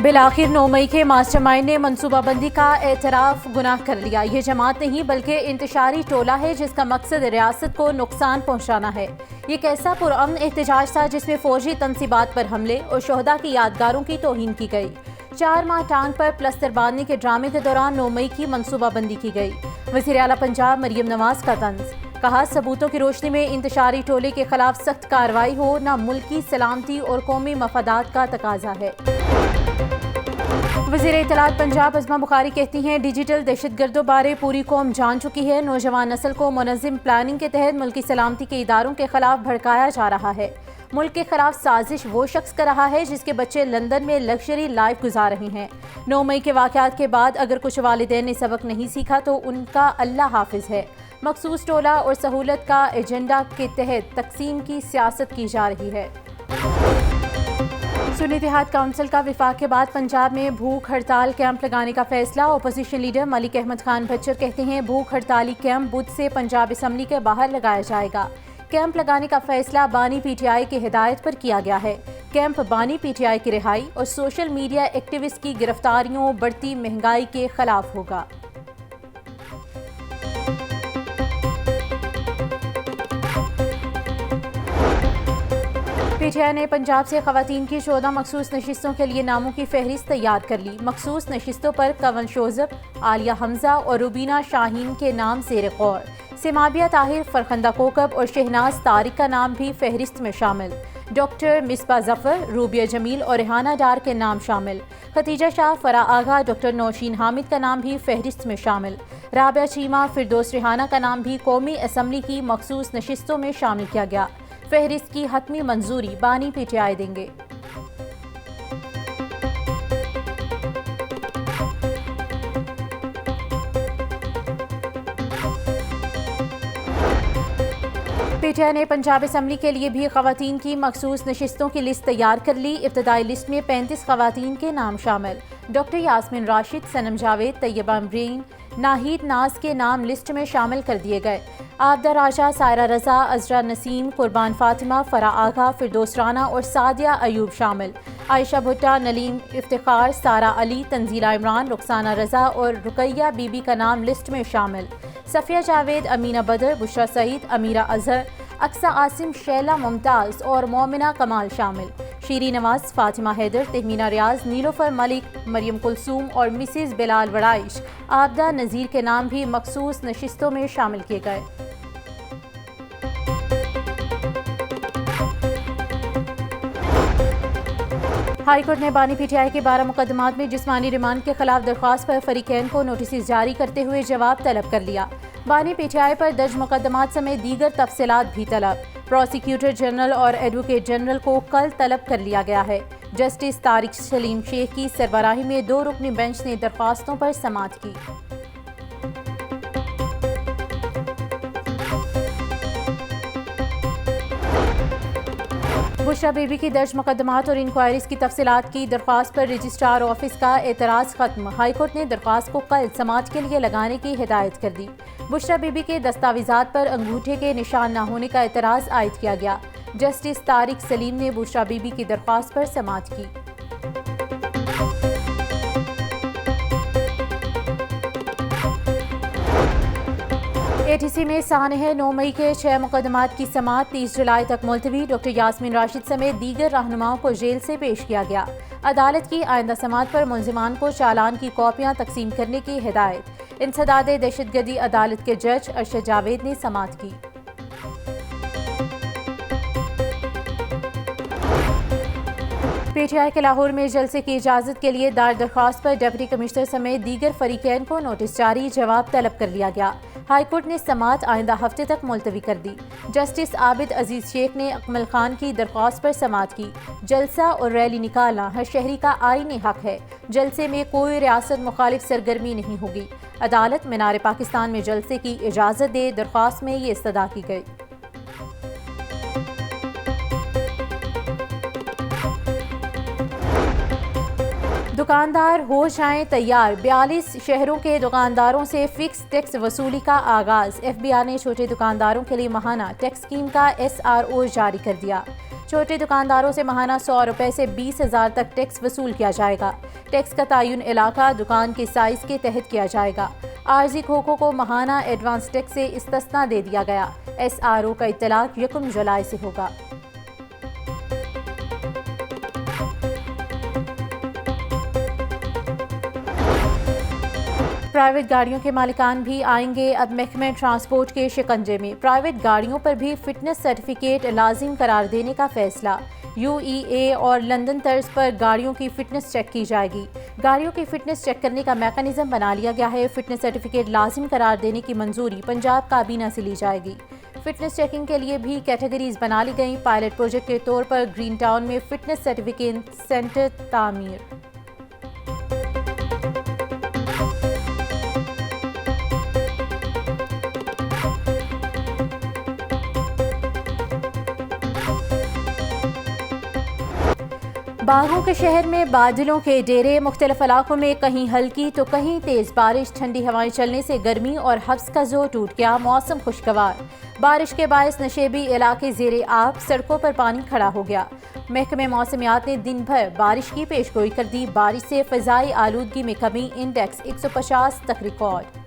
बिलाखिर 9 मई के मास्टरमाइंड ने मनसूबाबंदी का एतराफ़ गुनाह कर लिया। ये जमात नहीं बल्कि इंतशारी टोला है जिसका मकसद रियासत को नुकसान पहुँचाना है। ये कैसा पुरअमन एहतजाज था जिसमें फौजी तनसीबात पर हमले और शहदा की यादगारों की तौहीन की गई। 4 माह टांग पर प्लस्तर बांधने के ड्रामे के दौरान 9 मई की मनसूबाबंदी की गई। वज़ीर आला पंजाब मरियम नवाज का तंज, कहा सबूतों की रोशनी में इंतशारी टोले के खिलाफ सख्त कार्रवाई हो, न मुल्क की सलामती और कौमी मफादात का तकाजा है। वज़ीर इत्तलात पंजाब अज़मा बुखारी कहती हैं, डिजिटल दहशतगर्दों बारे पूरी कौम जान चुकी है। नौजवान नस्ल को मुनज़्ज़म प्लानिंग के तहत मुल्क की सलामती के इदारों के खिलाफ भड़काया जा रहा है। मुल्क के खिलाफ साजिश वो शख्स कर रहा है जिसके बच्चे लंदन में लग्जरी लाइफ गुजार रहे हैं। 9 मई के वाक़यात के बाद अगर कुछ वालिदैन ने सबक नहीं सीखा तो उनका अल्लाह हाफिज है। मखसूस टोला और सहूलत का एजेंडा के तहत तकसीम की सियासत की जा रही है। सुन्नी इत्तेहाद काउंसिल का विफाक के बाद पंजाब में भूख हड़ताल कैंप लगाने का फैसला। अपोजिशन लीडर मलिक अहमद खान भच्चर कहते हैं, भूख हड़ताली कैंप बुध से पंजाब असम्बली के बाहर लगाया जाएगा। कैंप लगाने का फैसला बानी पीटीआई की हिदायत पर किया गया है। कैंप बानी पीटीआई की रिहाई और सोशल मीडिया एक्टिविस्ट की गिरफ्तारियों, बढ़ती महंगाई के खिलाफ होगा। पीटीआई ने पंजाब से खवातीन की 14 मखसूस नशिस्तों के लिए नामों की फहरिस्त तैयार कर ली। मखसूस नशिस्तों पर कवन शोजब, आलिया हमजा और रुबीना शाहीन के नाम ज़ेर गौर। सिमाबिया ताहिर, फरखंदा कोकब और शहनाज तारिक का नाम भी फहरिस्त में शामिल। डॉक्टर मिसबा जफर, रूबिया जमील और रेहाना डार के नाम शामिल। खतीजा शाह, फरा आगा, डॉक्टर नौशीन हामिद का नाम भी फहरिस्त में शामिल। राबिया चीमा, फिरदौस रिहाना का नाम भी कौमी असम्बली की मखसूस नशिस्तों में शामिल किया गया। फहरिस्त की हतमी मंजूरी बानी पीटीआई देंगे। पीटीआई ने पंजाब असम्बली के लिए भी खवातीन की मखसूस नशिस्तों की लिस्ट तैयार कर ली। इब्तदाई लिस्ट में 35 खवातीन के नाम शामिल। डॉक्टर यास्मीन राशिद, सनम जावेद, तैयबा अमरीन, नाहिद नाज के नाम लिस्ट में शामिल कर दिए गए। आबदा राजा, सायरा रजा, अजरा नसीम, कुर्बान फातिमा, फरा आगा, फिरदौस राना और सादिया अयूब शामिल। आयशा भुट्टा, नलीम इफ्तिखार, सारा अली, तंजीला इमरान, रुखसाना रजा और रुकैया बीबी का नाम लिस्ट में शामिल। सफिया जावेद, अमीना बदर, बुशरा सईद, अमीरा अजहर, अक्सा आसिम, शैला मुमताज और मोमिना कमाल शामिल। शीरी नवाज, फातिमा हैदर, तहमीना रियाज, नीलोफर मलिक, मरियम कुलसूम और मिसेस बिलाल वड़ाइश, आबदा नज़ीर के नाम भी मखसूस नशिस्तों में शामिल किए गए। हाईकोर्ट ने बानी पीटीआई के 12 मुकदमात में जिस्मानी रिमांड के खिलाफ दरख्वास्त पर फरीकैन को नोटिस जारी करते हुए जवाब तलब कर लिया। बानी पीटीआई पर दर्ज मुकदमात समेत दीगर तफसीलात भी तलब। प्रोसिक्यूटर जनरल और एडवोकेट जनरल को कल तलब कर लिया गया है। जस्टिस तारिक सलीम शेख की सरबराही में 2 रुकनी बेंच ने दरख्वास्तों पर समाअत की। बुशरा बीबी की दर्ज मुकदमात और इंक्वायरीज की तफसीलात की दरख्वास्त पर रजिस्ट्रार ऑफिस का एतराज़ खत्म। हाईकोर्ट ने दरख्वास्त को कल समाअत के लिए लगाने की हिदायत कर दी। बुशरा बीबी के दस्तावेजात पर अंगूठे के निशान न होने का एतराज़ आयद किया गया। जस्टिस तारिक सलीम ने बुशरा बीबी की दरख्वास्त पर समाअत की। एटीसी में सानह 9 मई के 6 मुकदमात की समाअत 30 जुलाई तक मुलतवी। डॉक्टर यास्मीन राशिद समेत दीगर रहनुमाओं को जेल से पेश किया गया। अदालत की आइंदा समाअत पर मुलजिमान को चालान की कॉपियां तकसीम करने की हिदायत। इंसदाद दहशतगर्दी अदालत के जज अरशद जावेद ने समाअत की। पीटीआई के लाहौर में जलसे की इजाज़त के लिए दायर दरख्वास्त पर डिप्टी कमिश्नर समेत दीगर फरीकैन को नोटिस जारी, जवाब तलब कर लिया गया। हाईकोर्ट ने समाअत आइंदा हफ्ते तक मुलतवी कर दी। जस्टिस आबिद अजीज शेख ने अकमल खान की दरख्वास्त पर समाअत की। जलसा और रैली निकालना हर शहरी का आईनी हक है। जलसे में कोई रियासत मुखालिफ सरगर्मी नहीं होगी। अदालत मीनार पाकिस्तान में जलसे की इजाज़त दे, दरख्वास्त में ये इस्तदा की गई। दुकानदार हो जाएं तैयार, 42 शहरों के दुकानदारों से फिक्स टैक्स वसूली का आगाज। एफबीआई ने छोटे दुकानदारों के लिए माहाना टैक्स स्कीम का SRO जारी कर दिया। छोटे दुकानदारों से माहाना 100 रुपए से 20,000 तक टैक्स वसूल किया जाएगा। टैक्स का तयन इलाका दुकान के साइज के तहत किया जाएगा। आर्जी खोखों को माहाना एडवांस टैक्स से इस्तिस्ना दे दिया गया। SRO का इत्तलाक 1 जुलाई से होगा। प्राइवेट गाड़ियों के मालिकान भी आएंगे अब महकमे ट्रांसपोर्ट के शिकंजे में। प्राइवेट गाड़ियों पर भी फिटनेस सर्टिफिकेट लाजिम करार देने का फैसला। UEA और लंदन तर्ज पर गाड़ियों की फिटनेस चेक की जाएगी। गाड़ियों की फिटनेस चेक करने का मैकेनिज्म बना लिया गया है। फिटनेस सर्टिफिकेट लाजिम करार देने की मंजूरी पंजाब काबीना से ली जाएगी। फिटनेस चेकिंग के लिए भी कैटेगरीज बना ली गई। पायलट प्रोजेक्ट के तौर पर ग्रीन टाउन में फिटनेस सर्टिफिकेट सेंटर तामीर। बागों के शहर में बादलों के डेरे। मुख्तलिफ इलाकों में कहीं हल्की तो कहीं तेज बारिश। ठंडी हवाएं चलने से गर्मी और हब्स का जोर टूट गया। मौसम खुशगवार। बारिश के बायस नशेबी इलाके जेरे आब। सड़कों पर पानी खड़ा हो गया। महकमे मौसमियात ने दिन भर बारिश की पेशगोई कर दी। बारिश से फ़ज़ाई आलूदगी में कमी। इंडेक्स 150 तक रिकॉर्ड।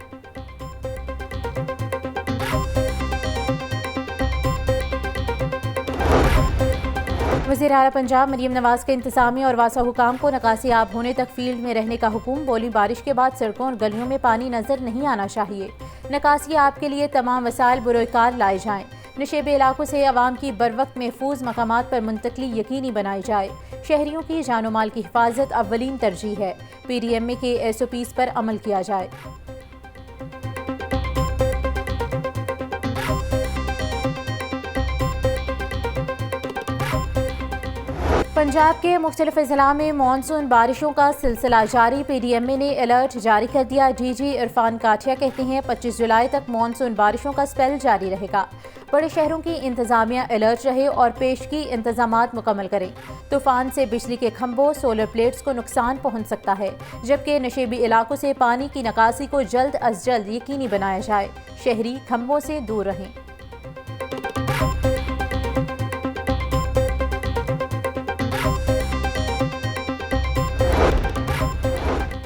वज़ीर आला पंजाब मरीम नवाज के इंतजामिया और वासा हुकाम को नकासी आब होने तक फील्ड में रहने का हुक्म। बोली बारिश के बाद सड़कों और गलियों में पानी नजर नहीं आना चाहिए। नकासी आब के लिए तमाम वसाइल बुरोकार लाए जाएं। नशेबी इलाकों से अवाम की बरवक्त महफूज मकामात पर मुंतकली यकीनी बनाई जाए। शहरियों की जानो माल की हिफाजत अव्वलीन तरजीह है। PDMA के SOPs पर अमल किया जाए। पंजाब के मुख्तलिफ ज़िला में मानसून बारिशों का सिलसिला जारी। PDMA ने अलर्ट जारी कर दिया। DG इरफान काठिया कहते हैं 25 जुलाई तक मानसून बारिशों का स्पेल जारी रहेगा। बड़े शहरों की इंतजामिया अलर्ट रहे और पेशगी इंतजामात मुकम्मल करें। तूफान से बिजली के खंभों सोलर प्लेट्स को नुकसान पहुंच सकता है, जबकि नशेबी इलाकों से पानी की निकासी को जल्द अज जल्द यकीनी बनाया जाए। शहरी खंभों से दूर रहें।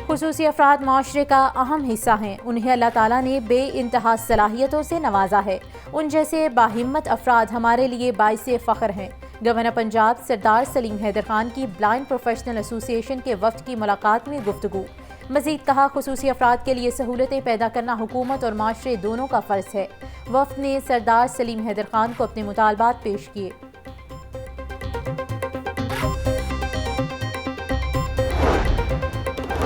खुसूसी अफराद माशरे का अहम हिस्सा हैं। उन्हें अल्लाह ताला ने बे इंतहा सलाहियतों से नवाजा है। उन जैसे बाहिम्मत अफराद हमारे लिए बाइसे फ़ख्र हैं। गवर्नर पंजाब सरदार सलीम हैदर खान की ब्लाइंड प्रोफेशनल एसोसिएशन के वफ्द की मुलाकात में गुफ्तगू। मजीद कहा खुसूसी अफराद के लिए सहूलतें पैदा करना हुकूमत और माशरे दोनों का फ़र्ज है। वफ्द ने सरदार सलीम हैदर खान को अपने मुतालबात पेश किए।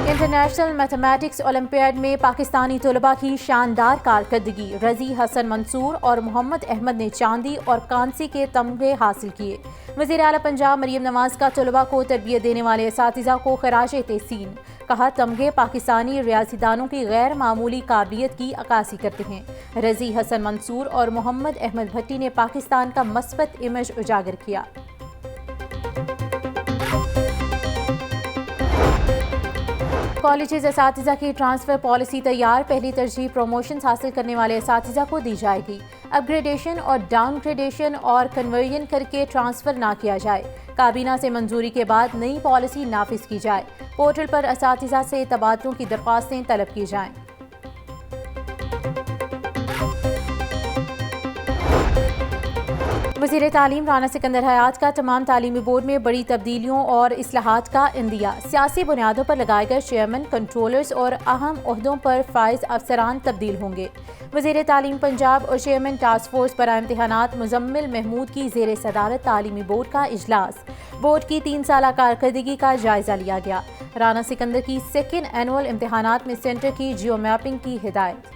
इंटरनेशनल मैथमेटिक्स ओलंपियाड में पाकिस्तानी तलबा की शानदार कारकर्दगी। रजी हसन मंसूर और मोहम्मद अहमद ने चांदी और कांसी के तमगे हासिल किए। वज़ीर आला पंजाब मरीम नवाज का तलबा को तरबियत देने वाले असातिज़ा को खराज तहसीन। कहा तमगे पाकिस्तानी रियासीदानों की गैर मामूली काबिलियत की अक्कासी करते हैं। रजी हसन मंसूर और मोहम्मद अहमद भट्टी ने पाकिस्तान का मस्बत इमेज उजागर किया। कॉलेजेस असातिज़ा की ट्रांसफ़र पॉलिसी तैयार। पहली तरजीह प्रमोशंस हासिल करने वाले असातिज़ा को दी जाएगी। अपग्रेडेशन और डाउनग्रेडेशन और कन्वर्जन करके ट्रांसफ़र ना किया जाए। काबीना से मंजूरी के बाद नई पॉलिसी नाफिज की जाए। पोर्टल पर असातिज़ा से तबादलों की दरख्वास्तें तलब की जाएँ। वज़ीर तालीम राना सिकंदर हयात का तमाम तालीमी बोर्ड में बड़ी तब्दीलियों और इस्लाहात का इंदिया। सियासी बुनियादों पर लगाए गए चेयरमैन, कंट्रोलर्स और अहम ओहदों पर फाइज अफसरान तब्दील होंगे। वज़ीर तालीम पंजाब और चेयरमैन टास्क फोर्स बराए इम्तिहानात मुजम्मिल महमूद की ज़ेर सदारत तालीमी बोर्ड का इजलास। बोर्ड की 3 साला कारकर्दगी का जायजा लिया गया। राना सिकंदर की सेकेंड एनुअल इम्तिहानात में सेंटर की जियो मैपिंग की हिदायत।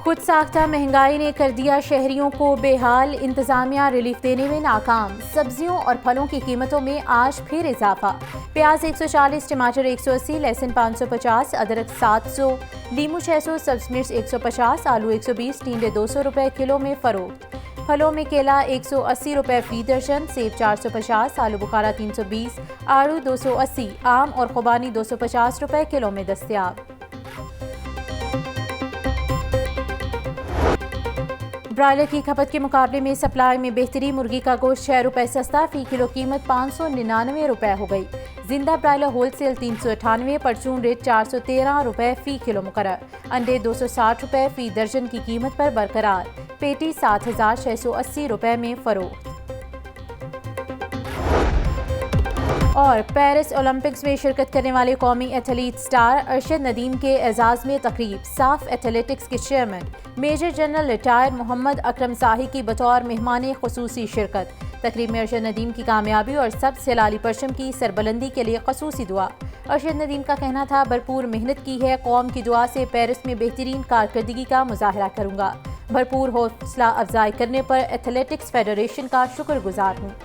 खुद साख्ता महंगाई ने कर दिया शहरियों को बेहाल। इंतजामिया रिलीफ देने में नाकाम। सब्जियों और फलों की कीमतों में आज फिर इजाफा। प्याज 140, टमाटर 180, लहसुन 550, अदरक 700, लीमू 600, सब्ज मिर्च 150, आलू 120, टींडे 200 रुपए किलो में फरोख्त। फलों में केला 180 रुपए फी दर्जन, सेब 450, आलू बुखारा 320, आड़ू 280, आम और खुबानी 250 रुपए किलो में दस्तयाब। ब्रायलर की खपत के मुकाबले में सप्लाई में बेहतरी। मुर्गी का गोश्त 6 रुपये सस्ता, फी किलो कीमत 599 रुपये हो गई। जिंदा ब्रायलर होलसेल 398, परचून रेट 413 रुपये फी किलो मुकर्रर। अंडे 260 रुपये फी दर्जन की कीमत पर बरकरार। पेटी 7,680 रुपये में फरोख्त। और पेरिस ओलंपिक्स में शिरकत करने वाले कौमी एथलीट स्टार अरशद नदीम के एजाज़ में तकरीब। साफ एथलेटिक्स के chairman major general retired Mohammad Akram Shahi की बतौर मेहमान खुसूसी शिरकत। तकरीब में अरशद नदीम की कामयाबी और सबसे लाली परचम की सरबलंदी के लिए खसूसी दुआ। अरशद नदीम का कहना था, भरपूर मेहनत की है, कौम की दुआ से पेरिस में बेहतरीन कारकर्दगी का मुजाहरा करूँगा। भरपूर हौसला अफजाई करने पर एथलेटिक्स फेडरेशन का शुक्रगुजार हूँ।